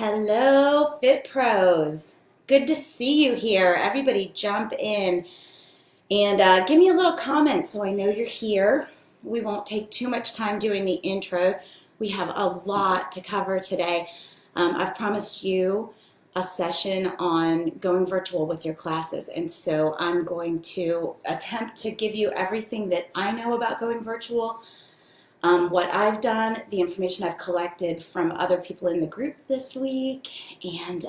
Hello, Fit Pros. Good to see you here. Everybody jump in and give me a little comment so I know you're here. We won't take too much time doing the intros. We have a lot to cover today. I've promised you a session on going virtual with your classes, and so I'm going to attempt to give you everything that I know about going virtual, what I've done, the information I've collected from other people in the group this week. And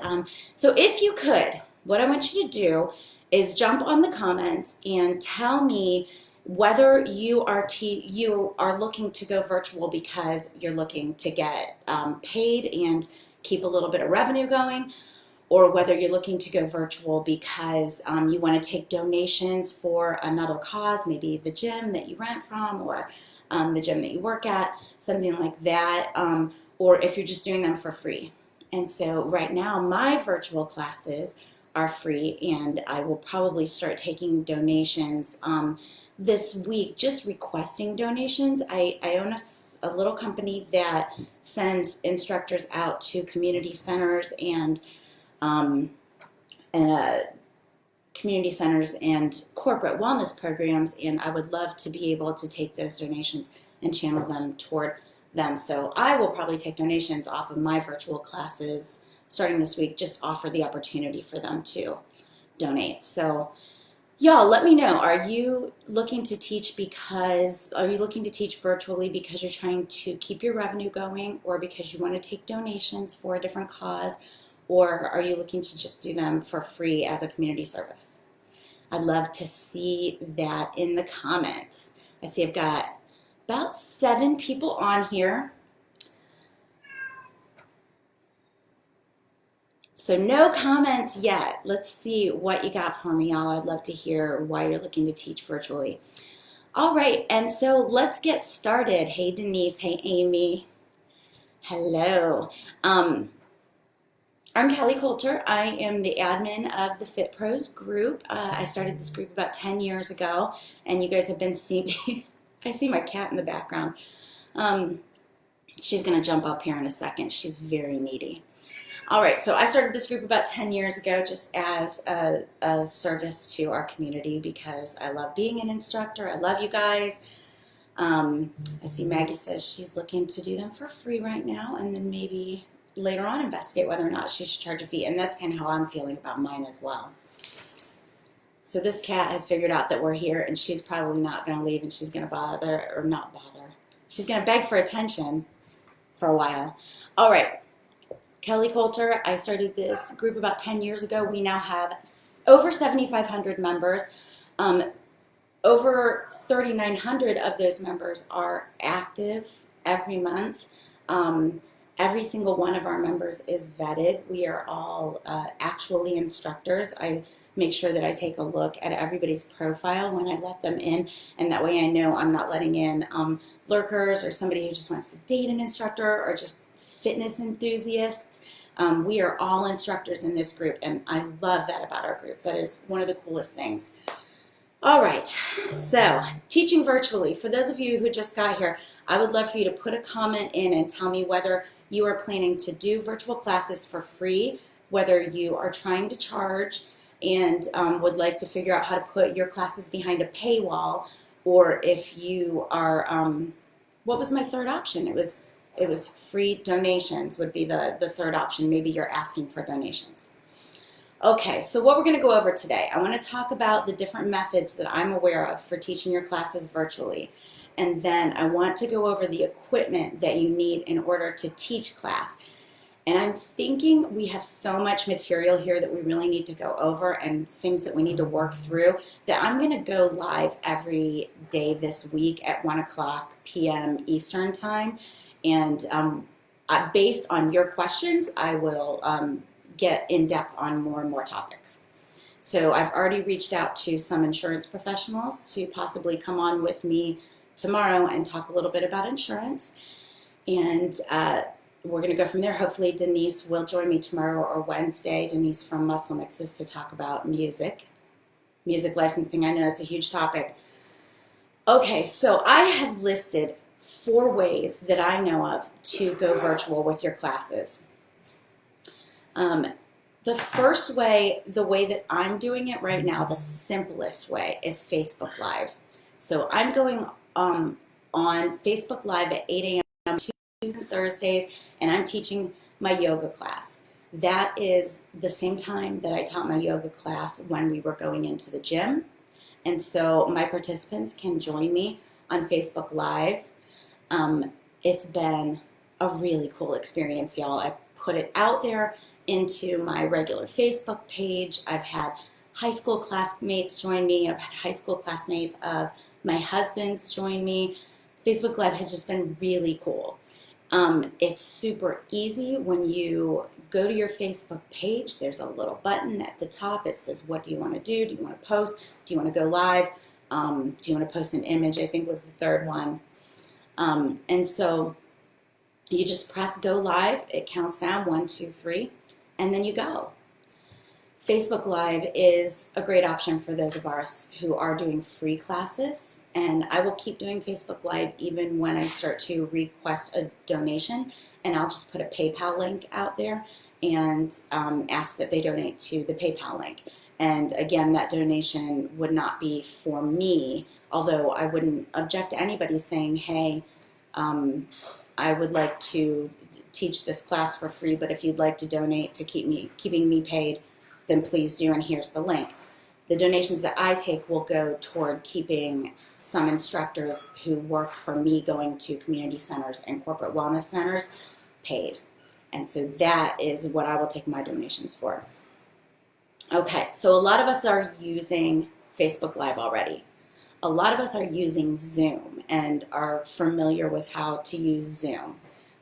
so if you could, what I want you to do is jump on the comments and tell me whether you are looking to go virtual because you're looking to get paid and keep a little bit of revenue going, or whether you're looking to go virtual because you want to take donations for another cause, maybe the gym that you rent from, or the gym that you work at, something like that, or if you're just doing them for free. And so right now my virtual classes are free, and I will probably start taking donations this week, just requesting donations. I own a little company that sends instructors out to community centers and community centers and corporate wellness programs, and I would love to be able to take those donations and channel them toward them. So I will probably take donations off of my virtual classes starting this week, just offer the opportunity for them to donate. So y'all, let me know, are you looking to teach virtually because you're trying to keep your revenue going, or because you want to take donations for a different cause? Or are you looking to just do them for free as a community service? I'd love to see that in the comments. I see I've got about 7 people on here. So no comments yet. Let's see what you got for me, y'all. I'd love to hear why you're looking to teach virtually. All right, and so let's get started. Hey, Denise. Hey, Amy. Hello. I'm Kelly Coulter. I am the admin of the Fit Pros group. I started this group about 10 years ago, and you guys have been seeing me. I see my cat in the background. She's going to jump up here in a second. She's very needy. All right, so I started this group about 10 years ago just as a service to our community because I love being an instructor. I love you guys. I see Maggie says she's looking to do them for free right now, and then maybe later on investigate whether or not she should charge a fee, and that's kind of how I'm feeling about mine as well. So this cat has figured out that we're here, and she's probably not going to leave, and she's going to she's going to beg for attention for a while. All right, Kelly Coulter. I started this group about 10 years ago. We now have over 7,500 members. Over 3,900 of those members are active every month. Every single one of our members is vetted. We are all actually instructors. I make sure that I take a look at everybody's profile when I let them in, and that way I know I'm not letting in lurkers or somebody who just wants to date an instructor or just fitness enthusiasts. We are all instructors in this group, and I love that about our group. That is one of the coolest things. All right, so teaching virtually. For those of you who just got here, I would love for you to put a comment in and tell me whether you are planning to do virtual classes for free, whether you are trying to charge and would like to figure out how to put your classes behind a paywall, or if you are, what was my third option? It was free donations would be the third option. Maybe you're asking for donations. Okay, so what we're going to go over today, I want to talk about the different methods that I'm aware of for teaching your classes virtually. And then I want to go over the equipment that you need in order to teach class. And I'm thinking we have so much material here that we really need to go over, and things that we need to work through, that I'm going to go live every day this week at 1:00 p.m. Eastern Time. And based on your questions, I will get in depth on more and more topics. So I've already reached out to some insurance professionals to possibly come on with me tomorrow and talk a little bit about insurance, and we're going to go from there. Hopefully Denise will join me tomorrow or Wednesday, Denise from Muscle Mixes, to talk about music licensing. I know it's a huge topic. Okay, so I have listed 4 ways that I know of to go virtual with your classes. Um, the first way, the way that I'm doing it right now, the simplest way is Facebook Live. So I'm going on Facebook Live at 8 a.m. Tuesdays and Thursdays, and I'm teaching my yoga class. That is the same time that I taught my yoga class when we were going into the gym. And so my participants can join me on Facebook Live. It's been a really cool experience, y'all. I put it out there into my regular Facebook page. I've had high school classmates join me. I've had high school classmates of my husband's join me. Facebook Live has just been really cool. It's super easy. When you go to your Facebook page, there's a little button at the top. It says, what do you want to do? Do you want to post? Do you want to go live? Do you want to post an image? I think was the third one. And so you just press go live. It counts down 1, 2, 3, and then you go. Facebook Live is a great option for those of us who are doing free classes, and I will keep doing Facebook Live even when I start to request a donation, and I'll just put a PayPal link out there and ask that they donate to the PayPal link. And again, that donation would not be for me, although I wouldn't object to anybody saying, hey, I would like to teach this class for free, but if you'd like to donate to keeping me paid, then please do, and here's the link. The donations that I take will go toward keeping some instructors who work for me going to community centers and corporate wellness centers paid. And so that is what I will take my donations for. Okay, so a lot of us are using Facebook Live already. A lot of us are using Zoom and are familiar with how to use Zoom.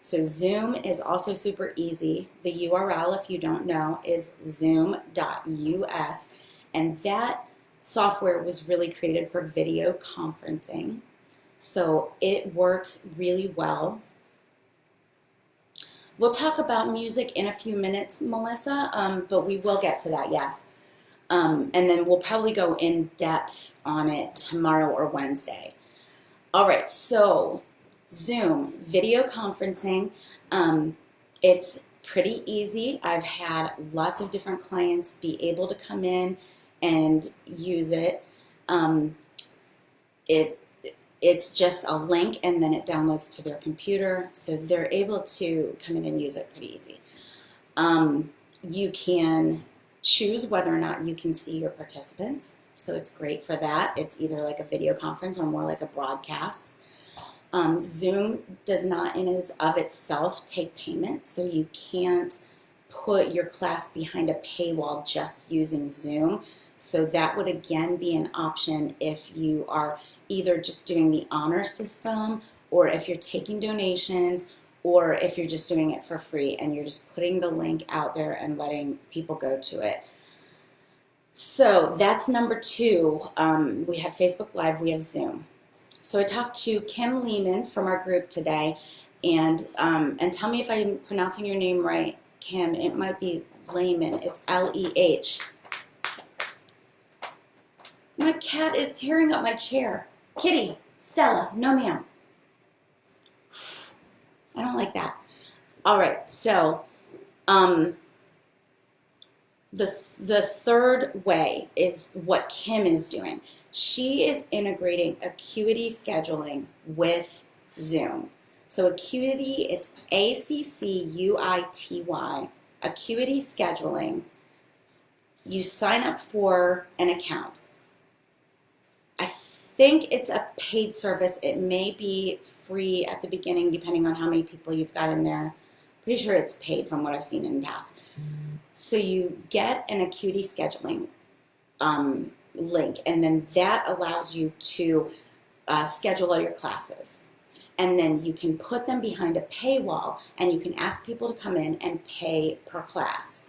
So Zoom is also super easy. The URL, if you don't know, is zoom.us, and that software was really created for video conferencing. So it works really well. We'll talk about music in a few minutes, Melissa, but we will get to that, yes. And then we'll probably go in depth on it tomorrow or Wednesday. All right, so Zoom, video conferencing, it's pretty easy. I've had lots of different clients be able to come in and use it. It's just a link and then it downloads to their computer, so they're able to come in and use it pretty easy. You can choose whether or not you can see your participants, so it's great for that. It's either like a video conference or more like a broadcast. Zoom does not in and of itself take payment, so you can't put your class behind a paywall just using Zoom. So that would again be an option if you are either just doing the honor system, or if you're taking donations, or if you're just doing it for free and you're just putting the link out there and letting people go to it. So that's number 2. We have Facebook Live, we have Zoom. So I talked to Kim Lehman from our group today, and tell me if I'm pronouncing your name right, Kim. It might be Lehman. It's L-E-H. My cat is tearing up my chair. Kitty, Stella, no ma'am. I don't like that. All right, so the third way is what Kim is doing. She is integrating Acuity scheduling with Zoom. So Acuity, it's A-C-C-U-I-T-Y, Acuity scheduling. You sign up for an account. I think it's a paid service. It may be free at the beginning depending on how many people you've got in there. Pretty sure it's paid from what I've seen in the past. So you get an Acuity scheduling link, and then that allows you to schedule all your classes. And then you can put them behind a paywall, and you can ask people to come in and pay per class.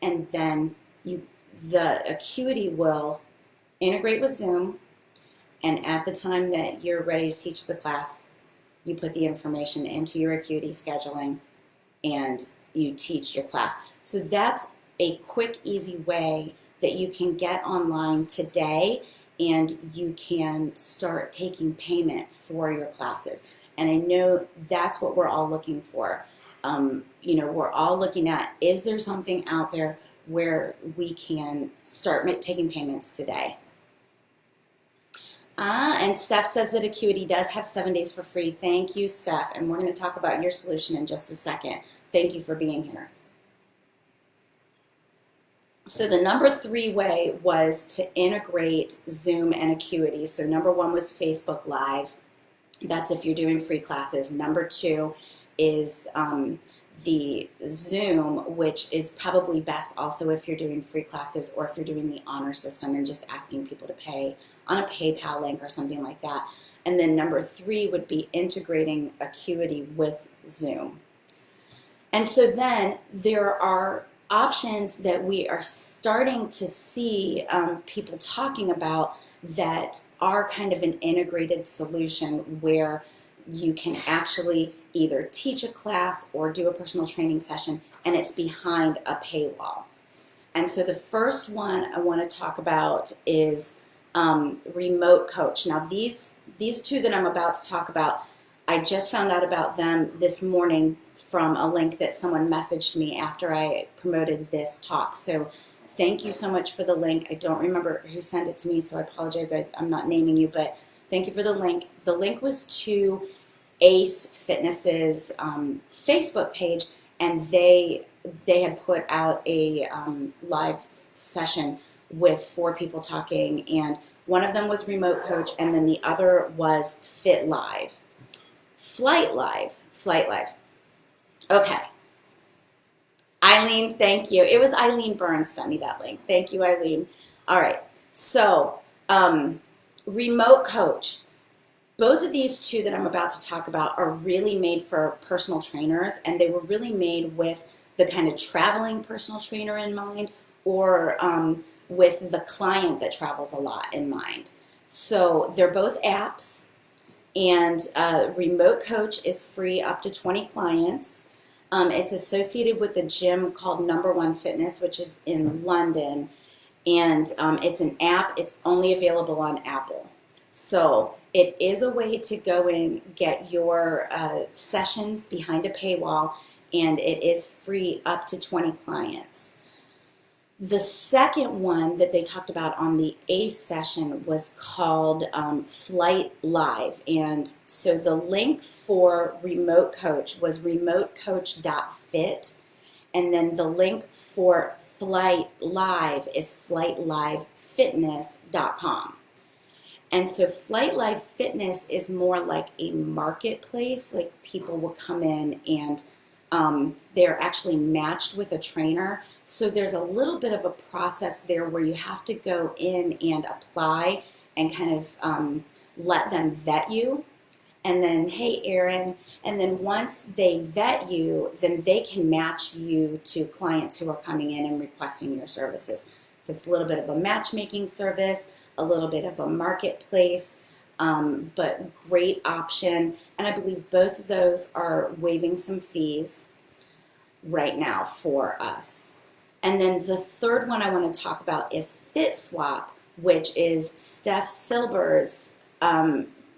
And then the Acuity will integrate with Zoom, and at the time that you're ready to teach the class, you put the information into your Acuity scheduling and you teach your class. So that's a quick, easy way that you can get online today, and you can start taking payment for your classes. And I know that's what we're all looking for. We're all looking at, is there something out there where we can start taking payments today? And Steph says that Acuity does have 7 days for free. Thank you, Steph. And we're going to talk about your solution in just a second. Thank you for being here. So the number 3 way was to integrate Zoom and Acuity. So number 1 was Facebook Live. That's if you're doing free classes. Number 2 is the Zoom, which is probably best also if you're doing free classes or if you're doing the honor system and just asking people to pay on a PayPal link or something like that. And then number 3 would be integrating Acuity with Zoom. And so then there are options that we are starting to see people talking about that are kind of an integrated solution where you can actually either teach a class or do a personal training session, and it's behind a paywall. And so the first one I want to talk about is Remote Coach. Now these 2 that I'm about to talk about, I just found out about them this morning from a link that someone messaged me after I promoted this talk. So thank you so much for the link. I don't remember who sent it to me, so I apologize. I'm not naming you, but thank you for the link. The link was to Ace Fitness's Facebook page, and they had put out a live session with 4 people talking, and one of them was Remote Coach, and then the other was Flight Live. Okay. Eileen, thank you. It was Eileen Burns sent me that link. Thank you, Eileen. All right. So, Remote Coach. Both of these 2 that I'm about to talk about are really made for personal trainers, and they were really made with the kind of traveling personal trainer in mind, or with the client that travels a lot in mind. So they're both apps, and Remote Coach is free up to 20 clients. It's associated with a gym called Number One Fitness, which is in London, and it's an app. It's only available on Apple. So it is a way to go in, get your sessions behind a paywall, and it is free up to 20 clients. The second one that they talked about on the ACE session was called Flight Live. And so the link for Remote Coach was remotecoach.fit. And then the link for Flight Live is flightlivefitness.com. And so Flight Live Fitness is more like a marketplace. Like people will come in and they're actually matched with a trainer. So there's a little bit of a process there where you have to go in and apply and kind of let them vet you. And then, hey, Erin, and then once they vet you, then they can match you to clients who are coming in and requesting your services. So it's a little bit of a matchmaking service, a little bit of a marketplace, but great option. And I believe both of those are waiving some fees right now for us. And then the third one I want to talk about is FitSwap, which is Steph Silber's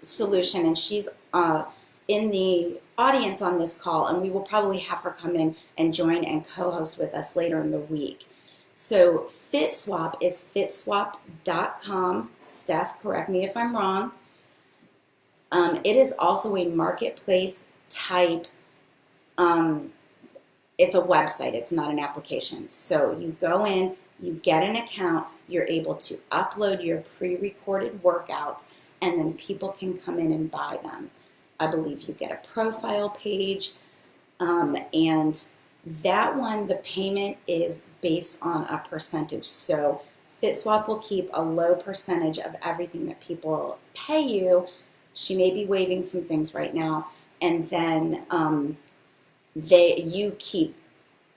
solution, and she's in the audience on this call, and we will probably have her come in and join and co-host with us later in the week. So FitSwap is fitswap.com. Steph, correct me if I'm wrong. It is also a marketplace type. It's a website. It's not an application. So you go in, you get an account, you're able to upload your pre-recorded workouts, and then people can come in and buy them. I believe you get a profile page, and that one, the payment is based on a percentage. So FitSwap will keep a low percentage of everything that people pay you. She may be waiving some things right now, and then you keep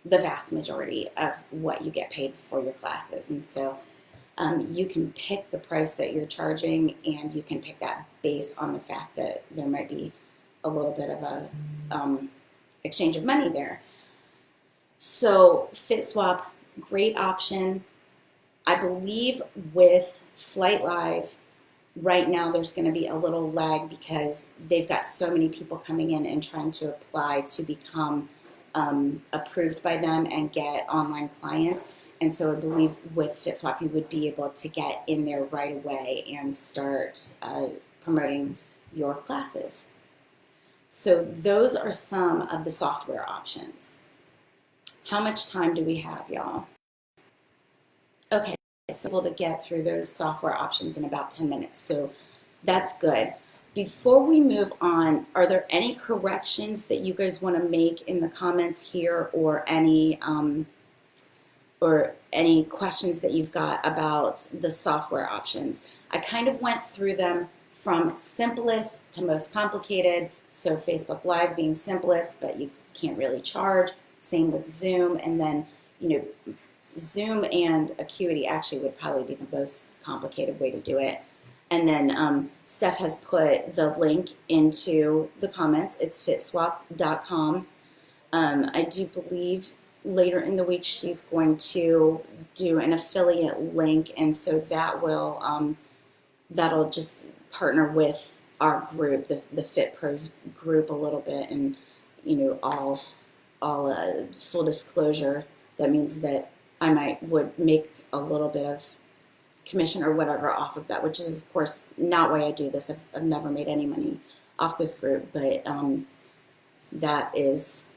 the vast majority of what you get paid for your classes. And so you can pick the price that you're charging, and you can pick that based on the fact that there might be a little bit of a exchange of money there. So FitSwap, great option. I believe with Flight Live, right now there's going to be a little lag because they've got so many people coming in and trying to apply to become approved by them and get online clients. And so I believe with FitSwap, you would be able to get in there right away and start promoting your classes. So those are some of the software options. How much time do we have, y'all? Okay, so we'll get through those software options in about 10 minutes. So that's good. Before we move on, are there any corrections that you guys want to make in the comments here, or any questions that you've got about the software options? I kind of went through them from simplest to most complicated. So Facebook Live being simplest, but you can't really charge. Same with Zoom, and then Zoom and Acuity actually would probably be the most complicated way to do it. And then Steph has put the link into the comments. It's fitswap.com. I do believe later in the week she's going to do an affiliate link, and so that will that'll just partner with our group, the Fit Pros group, a little bit, and all full disclosure. That means that I would make a little bit of commission or whatever off of that, which is of course not why I do this. I've never made any money off this group, but that is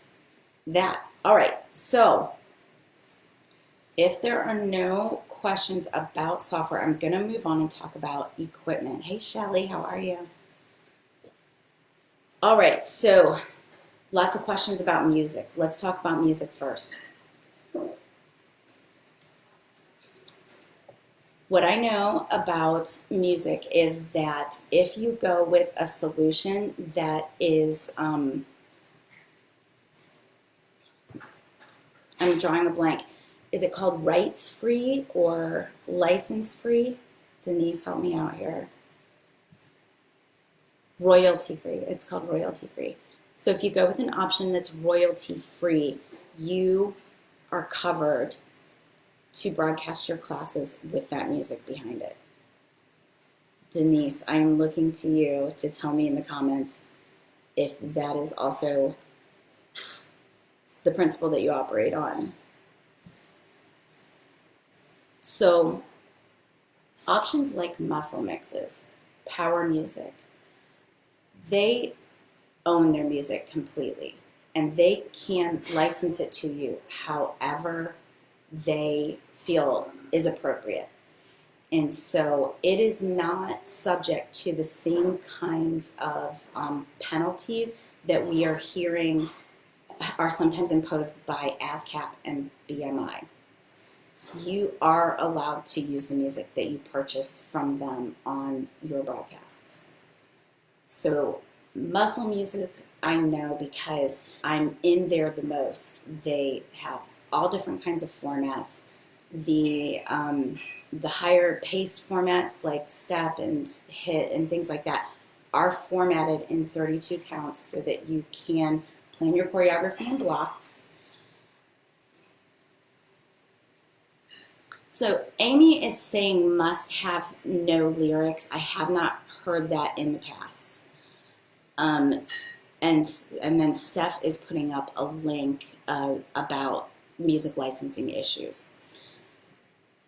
that. All right, so if there are no questions about software, I'm going to move on and talk about equipment. Hey Shelly, how are you? All right, so lots of questions about music. Let's talk about music first. What I know about music is that if you go with a solution that is, I'm drawing a blank. Is it called rights free or license free? Denise, help me out here. Royalty free. It's called royalty free. So if you go with an option that's royalty free, you are covered to broadcast your classes with that music behind it. Denise, I am looking to you to tell me in the comments if that is also the principle that you operate on. So options like Muscle Mixes, Power Music, they own their music completely, and they can license it to you however they feel is appropriate. And so it is not subject to the same kinds of penalties that we are hearing are sometimes imposed by ASCAP and BMI. You are allowed to use the music that you purchase from them on your broadcasts. So Muscle Music, I know because I'm in there the most. They have all different kinds of formats. The higher paced formats like step and hit and things like that are formatted in 32 counts so that you can plan your choreography in blocks. So Amy is saying must have no lyrics. I have not heard that in the past. And then Steph is putting up a link about music licensing issues.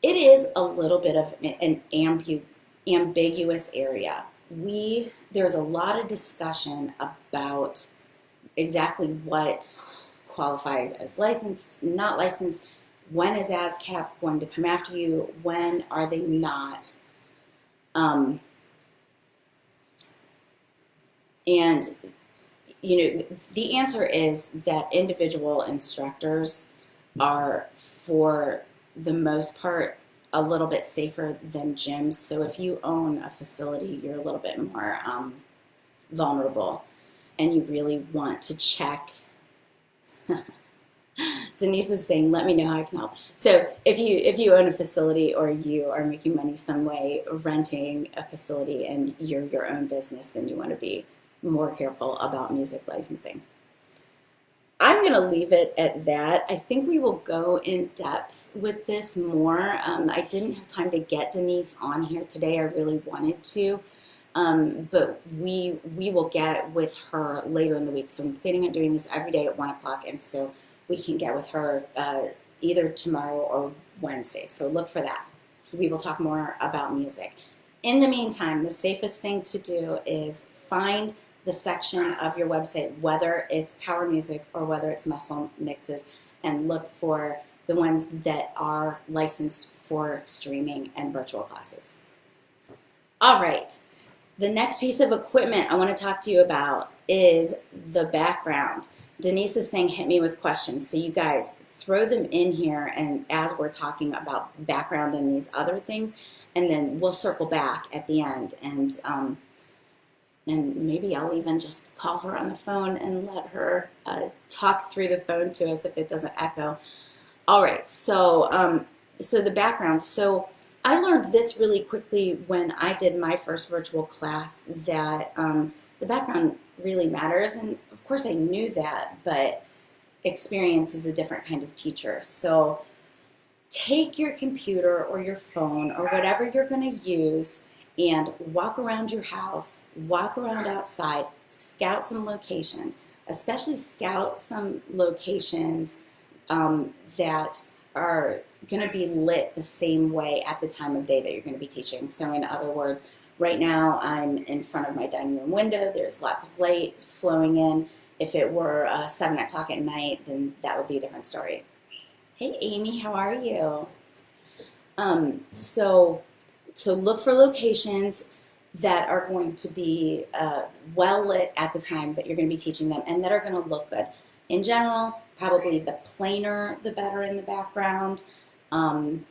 It is a little bit of an ambiguous area. There's a lot of discussion about exactly what qualifies as licensed, not licensed. When is ASCAP going to come after you? When are they not? And the answer is that individual instructors are, for the most part, a little bit safer than gyms. So if you own a facility, you're a little bit more vulnerable, and you really want to check. Denise is saying, let me know how I can help. So if you own a facility, or you are making money some way renting a facility and you're your own business, then you want to be more careful about music licensing. I'm going to leave it at that. I think we will go in depth with this more. I didn't have time to get Denise on here today. I really wanted to. But we will get with her later in the week. So I'm planning on doing this every day at 1 o'clock. And so we can get with her either tomorrow or Wednesday. So look for that. We will talk more about music. In the meantime, the safest thing to do is find the section of your website, whether it's Power Music or whether it's Muscle Mixes, and look for the ones that are licensed for streaming and virtual classes. All right, the next piece of equipment I want to talk to you about is the background. Denise is saying hit me with questions, so you guys throw them in here, and as we're talking about background and these other things, and then we'll circle back at the end, and maybe I'll even just call her on the phone and let her talk through the phone to us if it doesn't echo. All right, so the background. So I learned this really quickly when I did my first virtual class, that the background really matters, and of course I knew that, but experience is a different kind of teacher. So take your computer or your phone or whatever you're going to use and walk around your house, walk around outside, scout some locations, especially scout some locations that are going to be lit the same way at the time of day that you're going to be teaching. So in other words, right now I'm in front of my dining room window. There's lots of light flowing in. If it were 7 o'clock at night, then that would be a different story. Hey Amy, how are you? So look for locations that are going to be well lit at the time that you're going to be teaching them, and that are going to look good. In general, probably the plainer the better in the background, and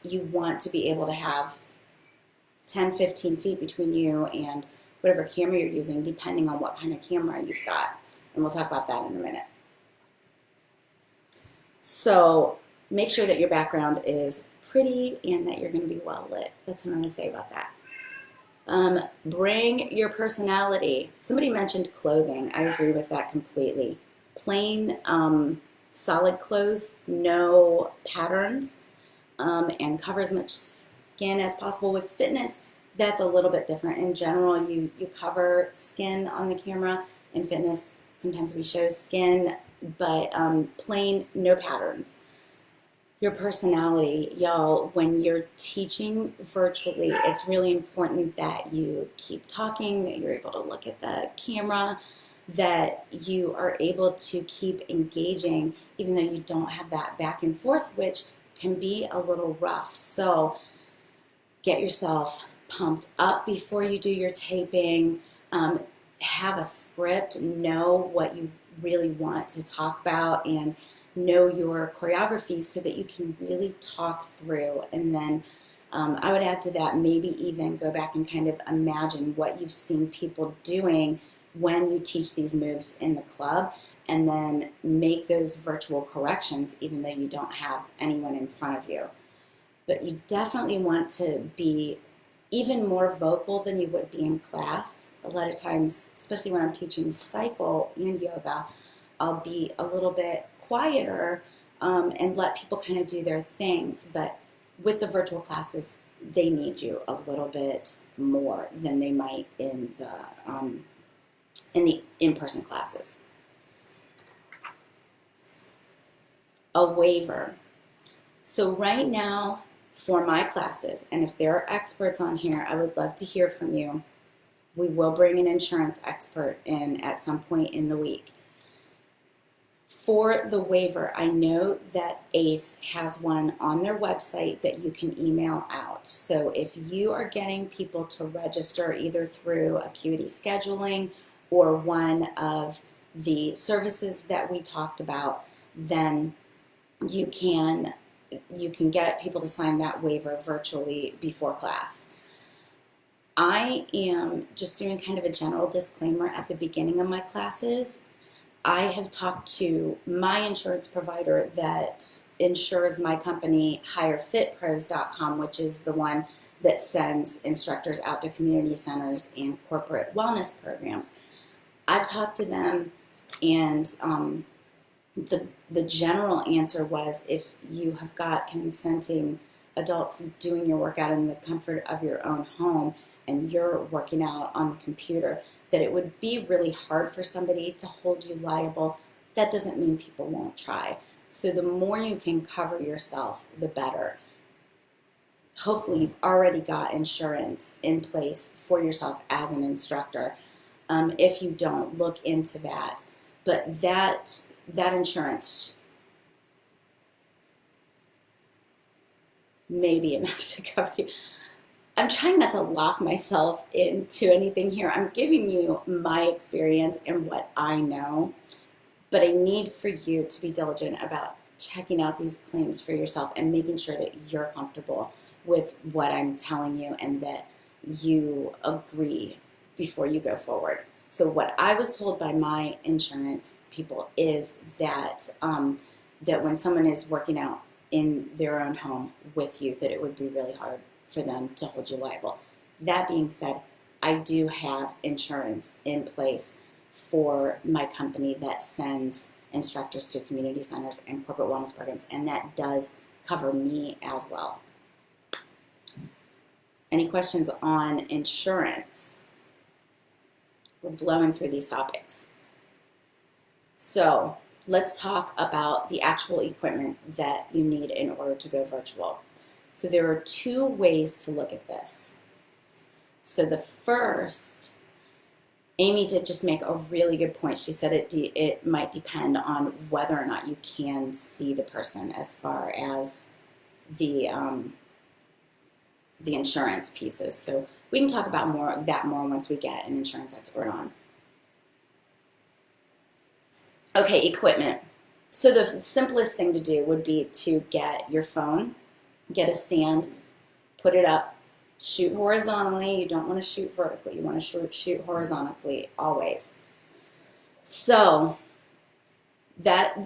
you want to be able to have 10-15 feet between you and whatever camera you're using, depending on what kind of camera you've got, and we'll talk about that in a minute. So make sure that your background is pretty and that you're going to be well lit. That's what I'm going to say about that. Bring your personality. Somebody mentioned clothing. I agree with that completely. Plain, solid clothes, no patterns, and cover as much skin as possible. With fitness, that's a little bit different. In general, you cover skin on the camera. In fitness, sometimes we show skin, but plain, no patterns. Your personality, y'all, when you're teaching virtually, it's really important that you keep talking, that you're able to look at the camera, that you are able to keep engaging, even though you don't have that back and forth, which can be a little rough. So get yourself pumped up before you do your taping. Have a script, know what you really want to talk about, and know your choreography so that you can really talk through. And then I would add to that, maybe even go back and kind of imagine what you've seen people doing when you teach these moves in the club, and then make those virtual corrections even though you don't have anyone in front of you. But you definitely want to be even more vocal than you would be in class. A lot of times, especially when I'm teaching cycle and yoga, I'll be a little bit quieter and let people kind of do their things. But with the virtual classes, they need you a little bit more than they might in the in-person classes. A waiver. So right now, for my classes, and if there are experts on here, I would love to hear from you. We will bring an insurance expert in at some point in the week. For the waiver, I know that ACE has one on their website that you can email out. So if you are getting people to register either through Acuity Scheduling or one of the services that we talked about, then you can get people to sign that waiver virtually before class. I am just doing kind of a general disclaimer at the beginning of my classes. I have talked to my insurance provider that insures my company, HigherFitPros.com, which is the one that sends instructors out to community centers and corporate wellness programs. I've talked to them, and the general answer was, if you have got consenting adults doing your workout in the comfort of your own home and you're working out on the computer, that it would be really hard for somebody to hold you liable that doesn't mean people won't try. So the more you can cover yourself, the better. Hopefully you've already got insurance in place for yourself as an instructor. If you don't, look into that. But that insurance may be enough to cover you. I'm trying not to lock myself into anything here. I'm giving you my experience and what I know, but I need for you to be diligent about checking out these claims for yourself and making sure that you're comfortable with what I'm telling you and that you agree before you go forward. So what I was told by my insurance people is that that when someone is working out in their own home with you, that it would be really hard for them to hold you liable. That being said, I do have insurance in place for my company that sends instructors to community centers and corporate wellness programs, and that does cover me as well. Any questions on insurance? We're blowing through these topics. So let's talk about the actual equipment that you need in order to go virtual. So there are two ways to look at this. So the first, Amy did just make a really good point. She said it might depend on whether or not you can see the person as far as the insurance pieces. So we can talk about more once we get an insurance expert on. Okay, equipment. So the simplest thing to do would be to get your phone, get a stand, put it up, shoot horizontally. You don't want to shoot vertically. You want to shoot horizontally always. So that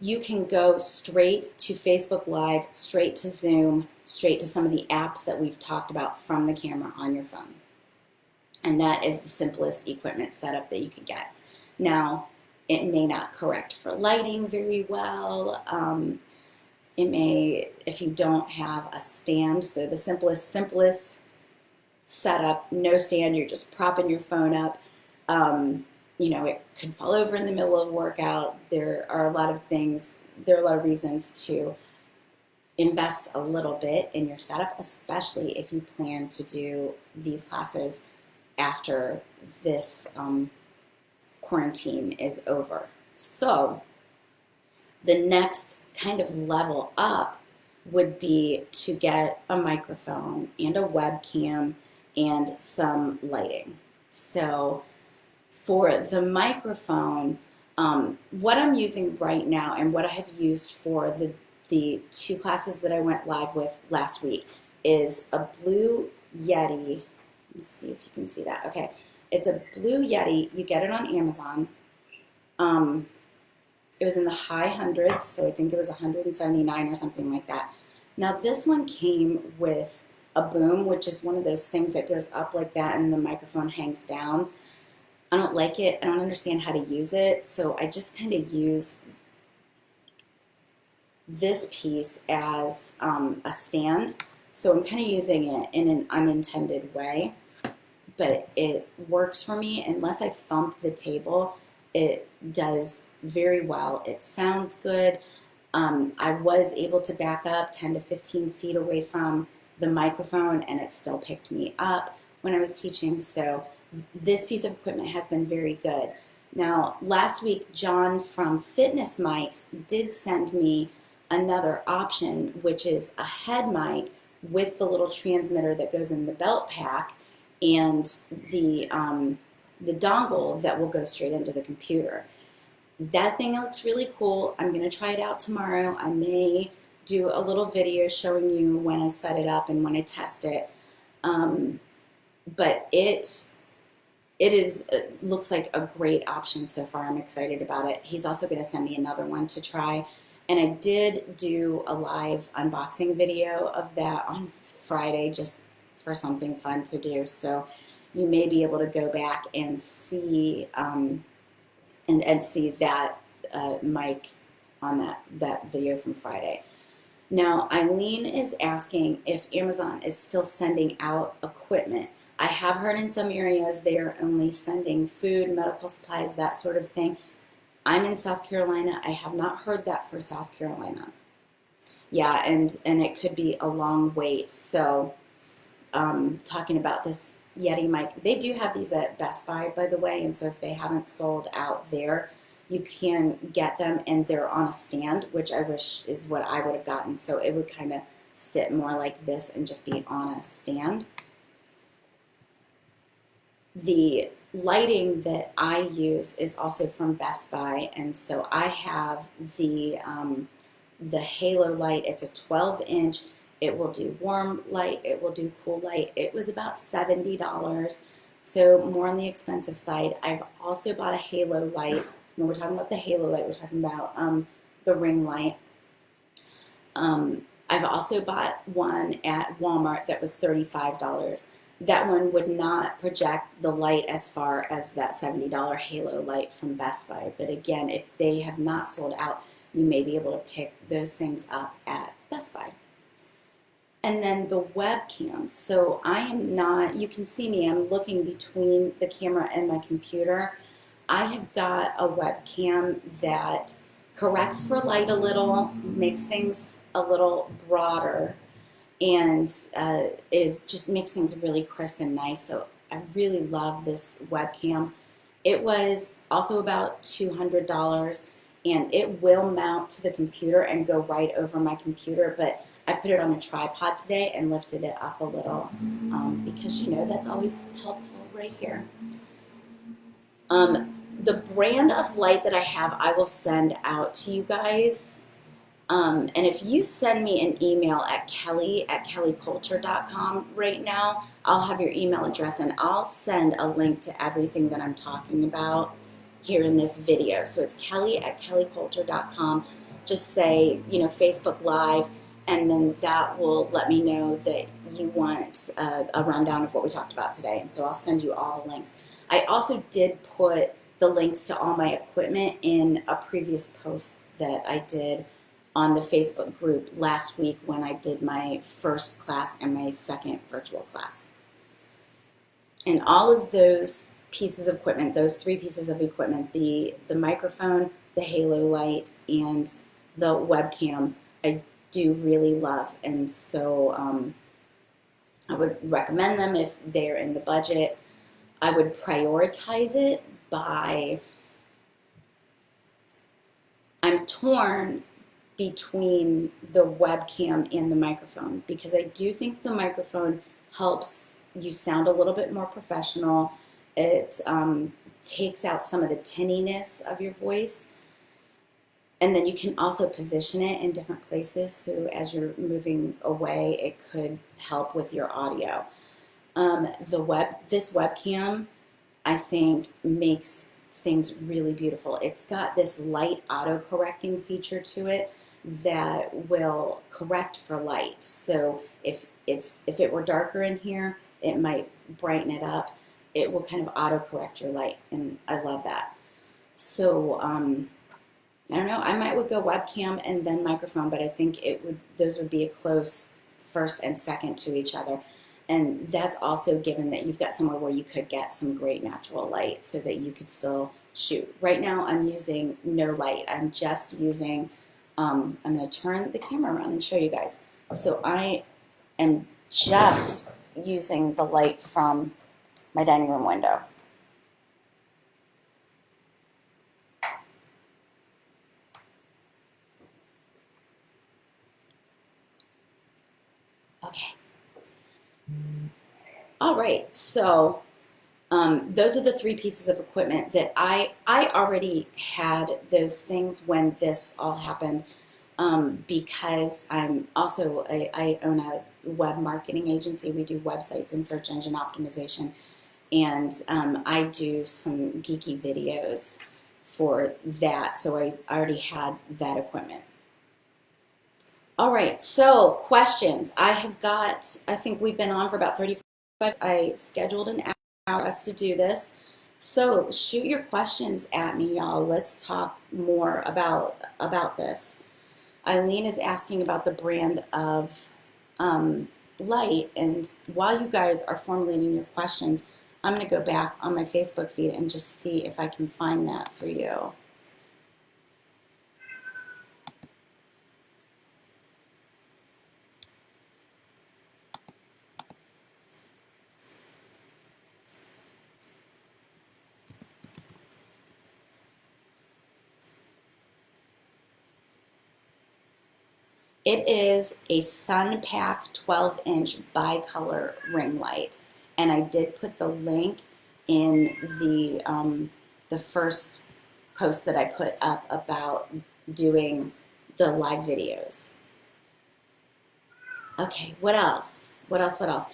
you can go straight to Facebook Live, straight to Zoom, straight to some of the apps that we've talked about from the camera on your phone. And that is the simplest equipment setup that you could get. Now, it may not correct for lighting very well. It may, if you don't have a stand, so the simplest setup, no stand, you're just propping your phone up. It could fall over in the middle of a workout. There are a lot of reasons to invest a little bit in your setup, especially if you plan to do these classes after this quarantine is over. So the next kind of level up would be to get a microphone and a webcam and some lighting. So for the microphone, what I'm using right now and what I have used for the two classes that I went live with last week is a Blue Yeti. Let me see if you can see that. Okay, it's a Blue Yeti. You get it on Amazon. It was in the high hundreds, so I think it was 179 or something like that. Now this one came with a boom, which is one of those things that goes up like that and the microphone hangs down. I don't like it. I don't understand how to use it, so I just kind of use this piece as a stand. So I'm kind of using it in an unintended way, but it works for me. Unless I thump the table, it does very well. It sounds good. I was able to back up 10 to 15 feet away from the microphone, and it still picked me up when I was teaching. So this piece of equipment has been very good. Now, last week, John from Fitness Mics did send me another option, which is a head mic with the little transmitter that goes in the belt pack and the dongle that will go straight into the computer. That thing looks really cool. I'm going to try it out tomorrow. I may do a little video showing you when I set it up and when I test it. But it looks like a great option so far. I'm excited about it. He's also going to send me another one to try. And I did do a live unboxing video of that on Friday just for something fun to do. So you may be able to go back and see and see that mic on that video from Friday. Now, Eileen is asking if Amazon is still sending out equipment. I have heard in some areas they are only sending food, medical supplies, that sort of thing. I'm in South Carolina. I have not heard that for South Carolina. Yeah, and it could be a long wait. So talking about this Yeti mic, they do have these at Best Buy, by the way, and so if they haven't sold out there, you can get them, and they're on a stand, which I wish is what I would have gotten. So it would kind of sit more like this and just be on a stand. The lighting that I use is also from Best Buy, and so I have the Halo light. It's a 12-inch. It will do warm light. It will do cool light. It was about $70, so more on the expensive side. I've also bought a Halo light. When we're talking about the Halo light, we're talking about the ring light. I've also bought one at Walmart that was $35. That one would not project the light as far as that $70 Halo light from Best Buy. But again, if they have not sold out, you may be able to pick those things up at Best Buy. And then the webcam. So I am not, you can see me, I'm looking between the camera and my computer. I have got a webcam that corrects for light a little, makes things a little broader, and is just makes things really crisp and nice. So I really love this webcam. It was also about $200, and it will mount to the computer and go right over my computer, but I put it on a tripod today and lifted it up a little because, you know, that's always helpful right here. The brand of light that I have, I will send out to you guys. And if you send me an email at kelly@kellycoulter.com right now, I'll have your email address, and I'll send a link to everything that I'm talking about here in this video. So it's kelly@kellycoulter.com. Just say, you know, Facebook Live, and then that will let me know that you want a rundown of what we talked about today. And so I'll send you all the links. I also did put the links to all my equipment in a previous post that I did on the Facebook group last week when I did my first class and my second virtual class. And all of those pieces of equipment, those three pieces of equipment, the microphone, the Halo light, and the webcam, I do really love. And so I would recommend them if they're in the budget. I would prioritize it by, I'm torn between the webcam and the microphone, because I do think the microphone helps you sound a little bit more professional. It takes out some of the tinniness of your voice, and then you can also position it in different places, so as you're moving away, it could help with your audio. This webcam, I think, makes things really beautiful. It's got this light auto-correcting feature to it that will correct for light. So if it were darker in here, it might brighten it up. It will kind of auto-correct your light, and I love that. So I don't know. I would go webcam and then microphone, but I think those would be a close first and second to each other. And that's also given that you've got somewhere where you could get some great natural light so that you could still shoot. Right now I'm using no light. I'm just using, I'm going to turn the camera around and show you guys. So I am just using the light from my dining room window. Okay. All right, so those are the three pieces of equipment that I already had those things when this all happened, because I'm also, I own a web marketing agency. We do websites and search engine optimization, and I do some geeky videos for that, so I already had that equipment. All right, so questions. I think we've been on for about 35 minutes. I scheduled an hour for us to do this. So shoot your questions at me, y'all. Let's talk more about this. Eileen is asking about the brand of light, and while you guys are formulating your questions, I'm going to go back on my Facebook feed and just see if I can find that for you. It is a SunPack 12-inch bicolor ring light, and I did put the link in the first post that I put up about doing the live videos. Okay, what else? What else? What else?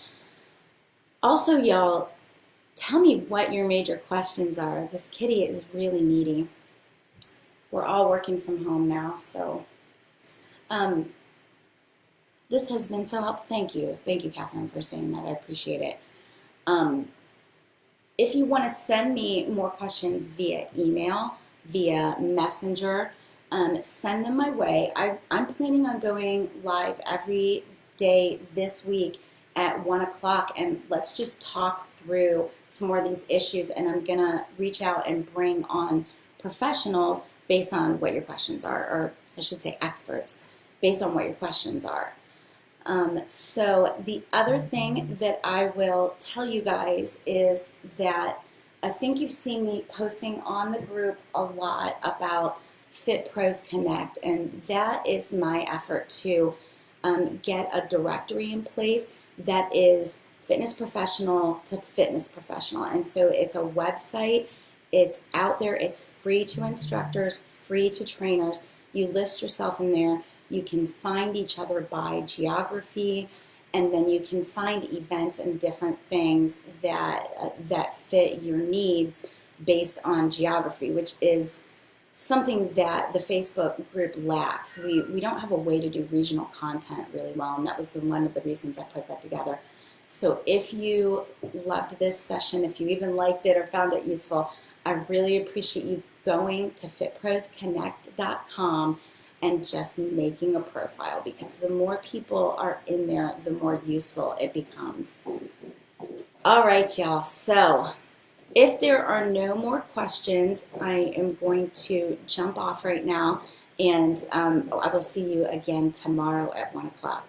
Also, y'all, tell me what your major questions are. This kitty is really needy. We're all working from home now, so um, this has been so helpful. Thank you, Catherine, for saying that. I appreciate it. Um, if you want to send me more questions via email, via messenger, send them my way. I'm planning on going live every day this week at 1 o'clock, and let's just talk through some more of these issues, and I'm going to reach out and bring on professionals based on what your questions are, or I should say experts, based on what your questions are. So the other thing that I will tell you guys is that I think you've seen me posting on the group a lot about Fit Pros Connect, and that is my effort to get a directory in place that is fitness professional to fitness professional. And so it's a website, it's out there, it's free to instructors, free to trainers. You list yourself in there. You can find each other by geography, and then you can find events and different things that fit your needs based on geography, which is something that the Facebook group lacks. We don't have a way to do regional content really well, and that was one of the reasons I put that together. So if you loved this session, if you even liked it or found it useful, I really appreciate you going to fitprosconnect.com and just making a profile, because the more people are in there, the more useful it becomes. All right, y'all. So if there are no more questions, I am going to jump off right now, and I will see you again tomorrow at 1 o'clock.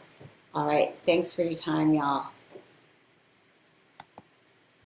All right. Thanks for your time, y'all.